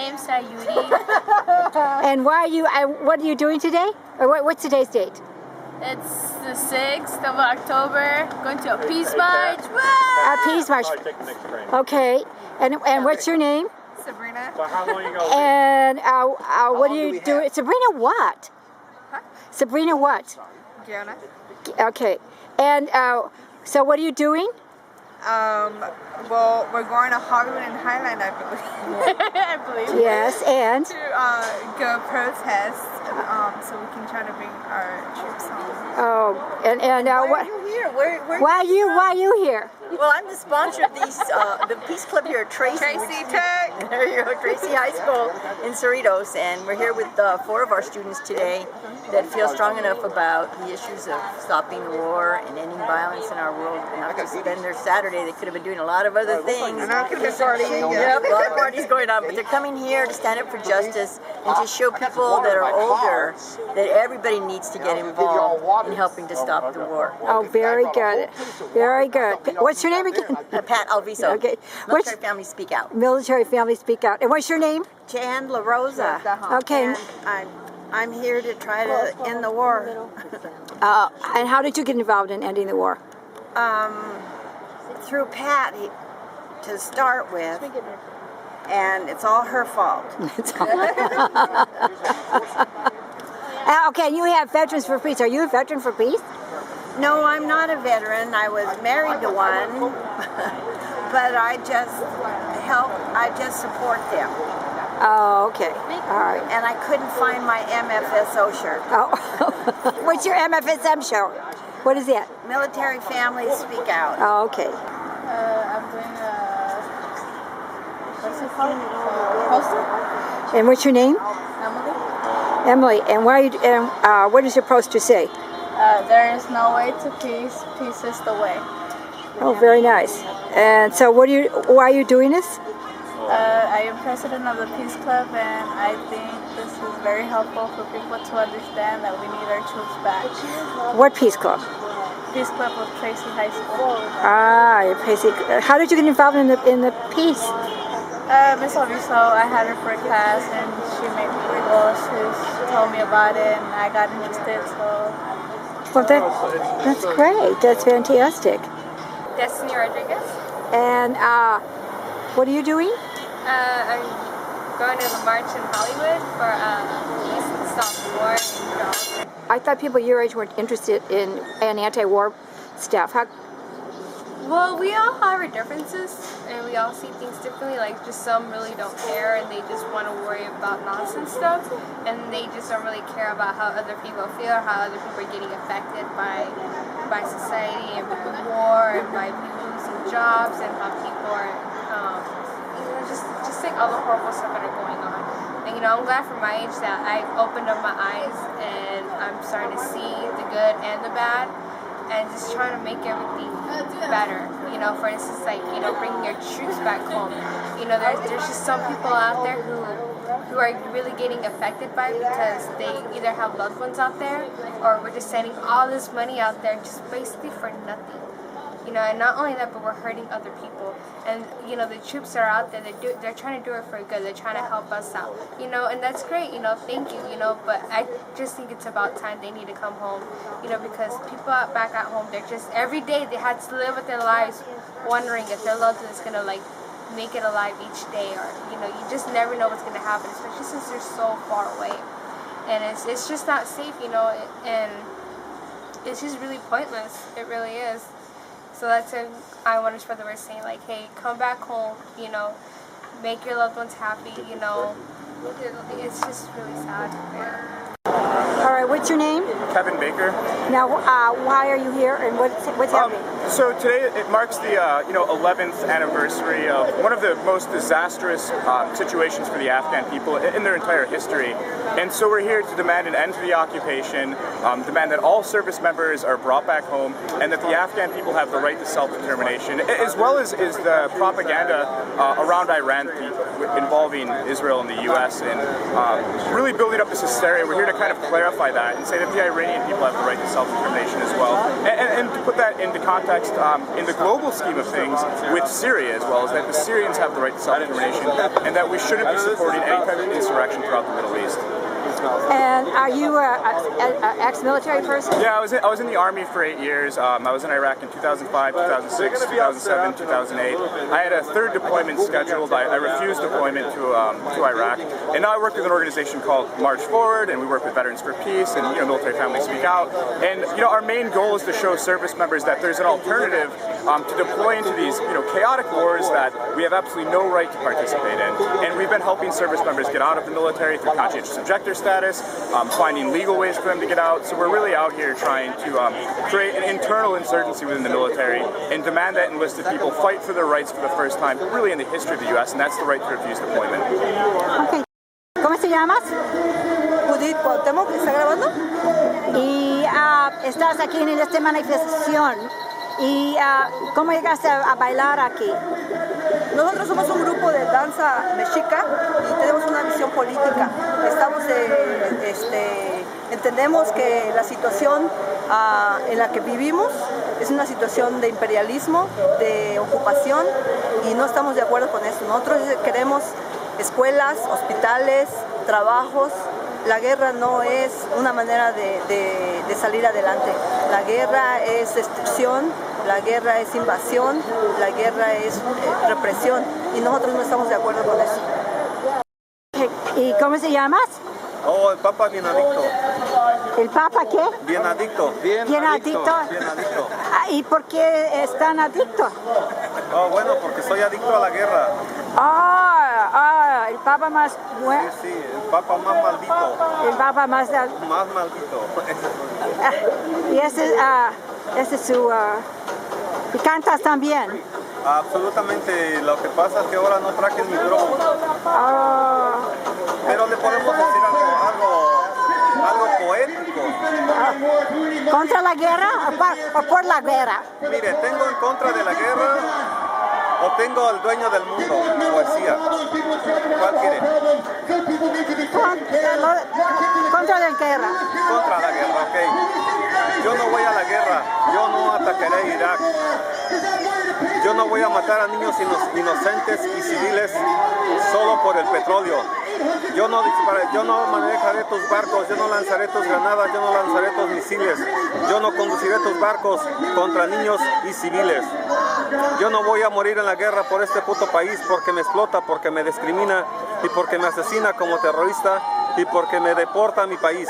name's Sayuri. And why are you? What are you doing today? Or what's today's date? It's the 6th of October. Going to a peace march. A peace march. Okay. And what's your name? Sabrina. So how long ago? And what are you doing? Sabrina what? Huh? Sabrina what? Giona. Okay. And so what are you doing? Well, we're going to Hollywood and Highland, I believe. I believe. Yes, and? To go protest, so we can try to bring our troops home. Oh, and Why what? are you here? Why are you here? Well, I'm the sponsor of these, the Peace Club here at Tracy. Tech. There you go, Tracy High School in Cerritos, and we're here with 4 of our students today that feel strong enough about the issues of stopping the war and ending violence in our world. And not just spend their Saturday, they could have been doing a lot of other things. And I could have partying. Yep, a lot of parties going on, but they're coming here to stand up for justice and to show people that are older that everybody needs to get involved in helping to stop the war. Oh, very good. Very good. What's your name again? Pat Alviso. Okay. Military Family Speak Out. Military Family Speak Out. And what's your name? Jan La Rosa. Okay. And I'm here to try to end the war. And how did you get involved in ending the war? Through Pat to start with, and it's all her fault. Okay, and you have Veterans for Peace. Are you a veteran for peace? No, I'm not a veteran. I was married to one, but I just support them. Oh, okay. All right. And I couldn't find my MFSO shirt. Oh, what's your MFSM show? What is that? Military Families Speak Out. Oh, okay. I'm doing what's it called? Poster? And what's your name? Emily. Emily. And why? What does your poster say? There is no way to peace. Peace is the way. Oh, very nice. And so, why are you doing this? I am president of the Peace Club, and I think this is very helpful for people to understand that we need our troops back. What Peace Club? Peace Club of Tracy High School. Ah, how did you get involved in the peace? Miss Alviso, I had her for a class, and she made me go. She told me about it, and I got interested. So. Well, that's great. That's fantastic. Destiny Rodriguez. And what are you doing? I'm going to the march in Hollywood for peace and stop the war. I thought people your age weren't interested in anti-war stuff. Well, we all have our differences, and we all see things differently. Like, just some really don't care, and they just want to worry about nonsense stuff, and they just don't really care about how other people feel, or how other people are getting affected by society and war, and by people losing jobs, and how people are, just like all the horrible stuff that are going on. And I'm glad for my age that I opened up my eyes, and I'm starting to see the good and the bad, and just trying to make everything better. For instance, like, bringing your troops back home. There's just some people out there who are really getting affected by it because they either have loved ones out there, or we're just sending all this money out there just basically for nothing. And not only that, but we're hurting other people. And the troops that are out there, they're trying to do it for good. They're trying to help us out. And that's great. Thank you. But I just think it's about time they need to come home. Because people back at home, they're just every day they had to live with their lives, wondering if their loved one is gonna make it alive each day, or you just never know what's gonna happen, especially since they're so far away. And it's just not safe. And it's just really pointless. It really is. So that's it. I want to spread the word saying, like, hey, come back home, make your loved ones happy, it's just really sad. Yeah. All right, what's your name? Kevin Baker. Now, why are you here, and what's happening? So today it marks the 11th anniversary of one of the most disastrous situations for the Afghan people in their entire history. And so we're here to demand an end to the occupation, demand that all service members are brought back home, and that the Afghan people have the right to self-determination, as well as the propaganda around Iran involving Israel and the U.S. and really building up this hysteria. We're here to kind of clear clarify that and say that the Iranian people have the right to self-determination as well. And to put that into context, in the global scheme of things, with Syria as well, is that the Syrians have the right to self-determination and that we shouldn't be supporting any type of insurrection throughout the Middle East. And are you an ex-military person? Yeah, I was in the Army for 8 years. I was in Iraq in 2005, 2006, 2007, 2008. I had a third deployment scheduled. I refused deployment to Iraq. And now I work with an organization called March Forward, and we work with Veterans for Peace and Military Families Speak Out. And our main goal is to show service members that there's an alternative to deploy into these chaotic wars that we have absolutely no right to participate in. And we've been helping service members get out of the military through conscientious objector status, finding legal ways for them to get out. So we're really out here trying to create an internal insurgency within the military and demand that enlisted people fight for their rights for the first time, really in the history of the U.S., and that's the right to refuse deployment. Okay. ¿Cómo se llamas? Judith Cuauhtémoc, ¿está grabando? Y estás aquí en esta manifestación. ¿Y cómo llegaste a bailar aquí? Nosotros somos un grupo de danza mexica y tenemos una visión política. Entendemos que la situación en la que vivimos es una situación de imperialismo, de ocupación, y no estamos de acuerdo con eso. Nosotros queremos escuelas, hospitales, trabajos. La guerra no es una manera de salir adelante. La guerra es destrucción, la guerra es invasión, la guerra es represión, y nosotros no estamos de acuerdo con eso. ¿Y cómo se llamas? Oh, el Papa bien adicto. ¿El Papa qué? Bien adicto. ¿Bien adicto? Bien adicto. ¿Y por qué es tan adicto? Oh, bueno, porque soy adicto a la guerra. El Papa más bueno. Sí, el Papa más maldito. El Papa más... Más maldito. Y ese es su... ¿Y cantas también? Absolutamente. Lo que pasa es que ahora no traje el micrófono. Pero le podemos decir algo poético. ¿Contra la guerra o por la guerra? Mire, tengo en contra de la guerra o tengo al dueño del mundo, poesía. ¿Cuál quiere? Contra la guerra. Contra la guerra, ok. Yo no voy a la guerra, yo no atacaré Irak. Yo no voy a matar a niños inocentes y civiles solo por el petróleo. Yo no manejaré tus barcos, yo no lanzaré tus granadas, yo no lanzaré tus misiles. Yo no conduciré tus barcos contra niños y civiles. Yo no voy a morir en la guerra por este puto país porque me explota, porque me discrimina y porque me asesina como terrorista y porque me deporta a mi país.